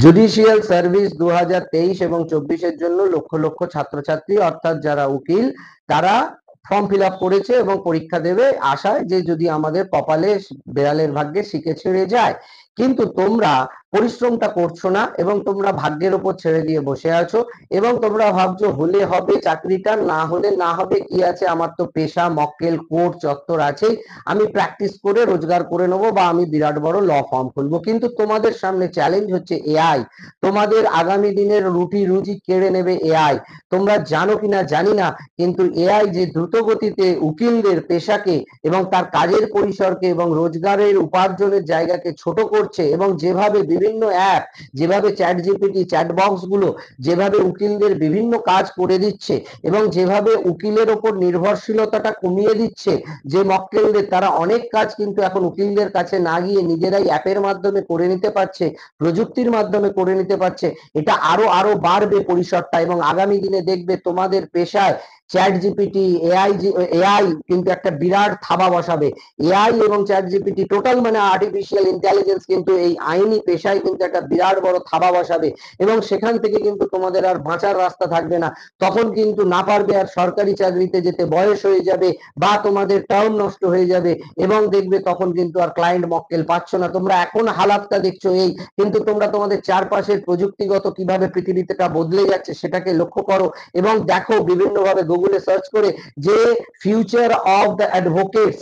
Judicial service 2023 এবং 24-এর জন্য লক্ষ লক্ষ ছাত্রছাত্রী অর্থাৎ যারা উকিল তারা ফর্ম ফিল আপ করেছে এবং পরীক্ষা দেবে আশায় যে যদি আমাদের কপালে বেড়ালের ভাগ্যে শিখে ছেড়ে যায়। কিন্তু তোমরা পরিশ্রমটা করছো না এবং তোমরা ভাগ্যের উপর ছেড়ে দিয়ে বসে আছো এবং তোমরা ভাবছো হলে হবে চাকরিটা, না হলে না হবে, কি আছে, আমার তো পেশা মক্কেল কোর্ট চত্বর আছে, আমি প্র্যাকটিস করে রোজগার করে নেবো বা আমি বিরাট বড় ল ফার্ম খুলবো। কিন্তু তোমাদের সামনে চ্যালেঞ্জ হচ্ছে এআই। তোমাদের আগামী দিনের রুটি রুজি কেড়ে নেবে এআই। তোমরা জানো কিনা জানি না, কিন্তু এআই যে দ্রুত গতিতে উকিলদের পেশাকে এবং তার কাজের পরিসরকে এবং রোজগারের উপার্জনের জায়গাকে ছোট করছে এবং যেভাবে বিভিন্ন অ্যাপ, যেভাবে চ্যাট জিপিটি, চ্যাট বক্স গুলো যেভাবে উকিলদের বিভিন্ন কাজ করে দিচ্ছে এবং যেভাবে উকিলের ওপর নির্ভরশীলতাটা কমিয়ে দিচ্ছে, যে মক্কেলদের তারা অনেক কাজ কিন্তু এখন উকিলদের কাছে না গিয়ে নিজেরাই অ্যাপের মাধ্যমে করে নিতে পারছে, প্রযুক্তির মাধ্যমে করে নিতে পারছে। এটা আরো আরো বাড়বে পরিসরটা এবং আগামী দিনে দেখবে তোমাদের পেশায় চ্যাট জিপিটি, এআই কিন্তু একটা বিরাট থাবা বসাবে। এআই এবং চ্যাট জিপিটি টোটাল মানে আর্টিফিশিয়াল ইন্টেলিজেন্স কিন্তু এই আইনি পেশায় কিন্তু একটা বিরাট বড় থাবা বসাবে এবং সেখান থেকে কিন্তু তোমাদের আর বাঁচার রাস্তা থাকবে না। তখন কিন্তু না পারবে আর সরকারি চাকরিতে যেতে, বয়স হয়ে যাবে বা তোমাদের টার্ম নষ্ট হয়ে যাবে এবং দেখবে তখন কিন্তু আর ক্লায়েন্ট মক্কেল পাচ্ছ না। তোমরা এখন হালাতটা দেখছো এই, কিন্তু তোমরা তোমাদের চারপাশের প্রযুক্তিগত কিভাবে পৃথিবীটা বদলে যাচ্ছে সেটাকে লক্ষ্য করো এবং দেখো বিভিন্নভাবে গুগলে সার্চ করে যে future of the advocates,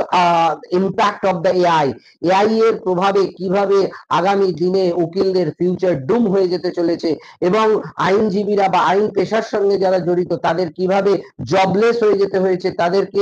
impact of the AI, AI এর প্রভাবে কিভাবে আগামী দিনে উকিলদের ফিউচার ডুম হয়ে যেতে চলেছে এবং আইনজীবীরা বা আইন পেশার সঙ্গে যারা জড়িত তাদের কিভাবে জবলেস হয়ে যেতে হয়েছে, তাদেরকে